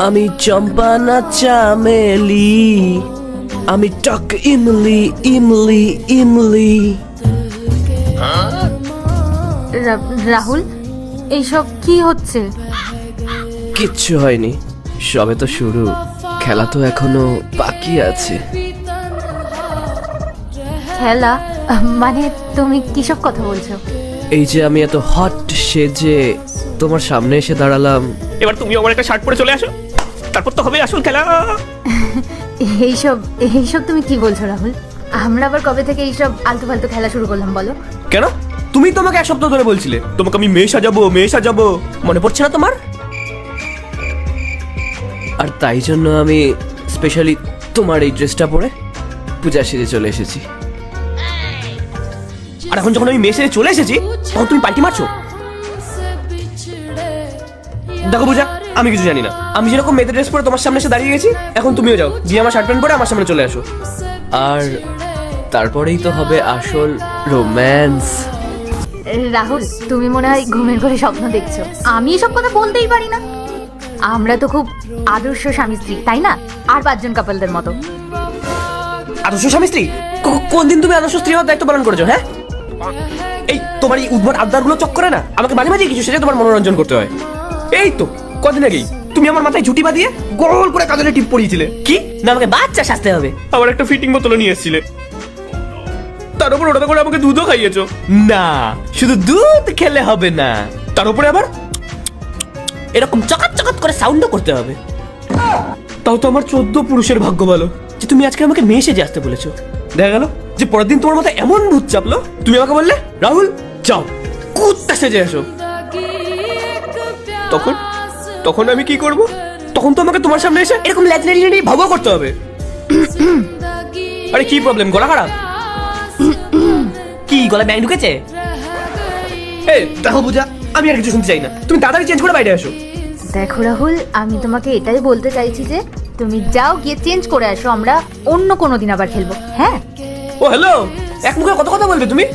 আমি চম্পা না চামেলি, আমি টক ইমলি ইমলি ইমলি। রাহুল, এইসব কি হচ্ছে? কিচ্ছু হয়নি, সবে তো শুরু, খেলা তো এখনো বাকি আছে। খেলা? মানে তুমি কিসব কথা বলছো? এই যে আমি এত হট সেজে তোমার সামনে এসে দাঁড়ালাম, এবার তুমি আমার একটা শার্ট পরে চলে আসো, তারপর তো হবে আসল খেলা। এইসব এইসব তুমি কি বলছো রাহুল? আমরা আবার কবে থেকে এইসব আলতু ফালতু খেলা শুরু করলাম বলো? কেন? তুমি তোমাকে এক সপ্তাহ ধরে বলছিলে তোমাকে আমি মেয়ে সাজাবো মেয়ে সাজাবো, মনে পড়ছে না তোমার? আর তাই জন্য আমি স্পেশালি তোমার এই ড্রেসটা পরে পূজা সেজে চলে এসেছি। আর এখন যখন আমি মেয়ে সেজে চলে এসেছি তখন তুমি পাল্টি মারছো। দেখো পূজা, আমি কিছু জানি না, আমি যেরকম মেয়েদের ড্রেস পরে তোমার সামনে এসে দাঁড়িয়ে গেছি, এখন তুমিও যাও গিয়ে আমার শার্ট প্যান্ট পরে আমার সামনে চলে আসো। আর তারপরেই তো হবে আসল রোম্যান্স। রাহুল, তুমি মনে হয় ঘুমের ঘরে স্বপ্ন দেখছো। আমি এসব কথা বলতেই পারি না। আমরা তো খুব আদর্শ স্বামী স্ত্রী, তাই না? আর 5 জন কাপলদের মতো। আদর্শ স্বামী স্ত্রী? কোন দিন তুমি আদর্শ স্ত্রী হওয়ার দায়িত্ব পালন করেছো? হ্যাঁ, এই তোমার এই উদ্ভট আবদারগুলো চক্করে না আমাকে মাঝে মাঝে কিছু সেটা তোমার মনোরঞ্জন করতে হয়। এই তো কদিন আগেই তুমি আমার মাথায় ঝুটি বাঁধিয়ে গোল করে কাজলে টিপ পরিয়েছিলে, কি না আমাকে বাচ্চা সাজতে হবে, আবার একটা ফিটিং বোতলও নিয়ে এসেছিলে, তার উপর ওটা করে আমাকে দুধও খাইয়েছো। না, শুধু দুধ খেলে হবে না, তার উপরে আবার এরকম চকাত চকাত করে সাউন্ডও করতে হবে। তাও তো আমার 14 পুরুষের ভাগ্য ভালো যে তুমি আজকে আমাকে মেয়ে সেজে আসতে বলেছো। দেখা গেল যে পরের দিন তোমার মাথায় এমন ভূত চাপলো, তুমি আমাকে বললে রাহুল যাও কুত্তা সেজে আসো। তখন তখন আমি কি করব? তখন তো আমাকে তোমার সামনে এসে এরকম ল্যাজনারি ভাবও করতে হবে। আরে কি প্রবলেম, গলা খারাপ? কি গলা ব্যাং ঢুকেছে? এই দেখো পূজা, আমি আর কিছু শুনতে চাই না, তুমি তাড়াতাড়ি চেঞ্জ করে বাইরে আসো। দেখো রাহুল, আমি তোমাকে এটাই বলতে চাইছি যে তুমি যাও গিয়ে চেঞ্জ করে আসো, আমরা অন্য কোনো দিন আবার খেলবো। হ্যাঁ? ও হ্যালো, এক মুখে কত কথা বলবে তুমি?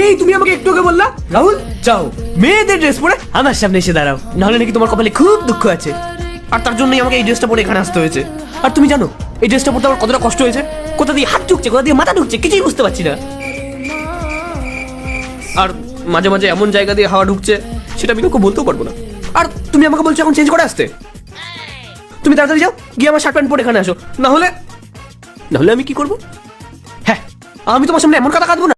এই তুমি আমাকে একটু আগে বললা রাহুল যাও মেয়েদের ড্রেস পরে আমার সামনে এসে দাঁড়াও, নাহলে নাকি তোমার কপালে খুব দুঃখ আছে। আর তার জন্যই আমাকে এই ড্রেসটা পরে এখানে আসতে হয়েছে। আর তুমি জানো এই ড্রেসটা পরতে আমার কতটা কষ্ট হয়েছে, কোথা দিয়ে হাত ঢুকছে কোথা দিয়ে মাথা ঢুকছে কিছুই বুঝতে পারছি না। আর মাঝে মাঝে এমন জায়গা দিয়ে হাওয়া ঢুকছে সেটা আমি কাউকে বলতেও পারবো না। আর তুমি আমাকে বলছো এখন চেঞ্জ করে আসতে? তুমি তাড়াতাড়ি যাও গিয়ে আমার শার্ট প্যান্ট পরে এখানে আসো, না হলে আমি কি করবো? হ্যাঁ, আমি তোমার সামনে এমন কথা কাঁদবো না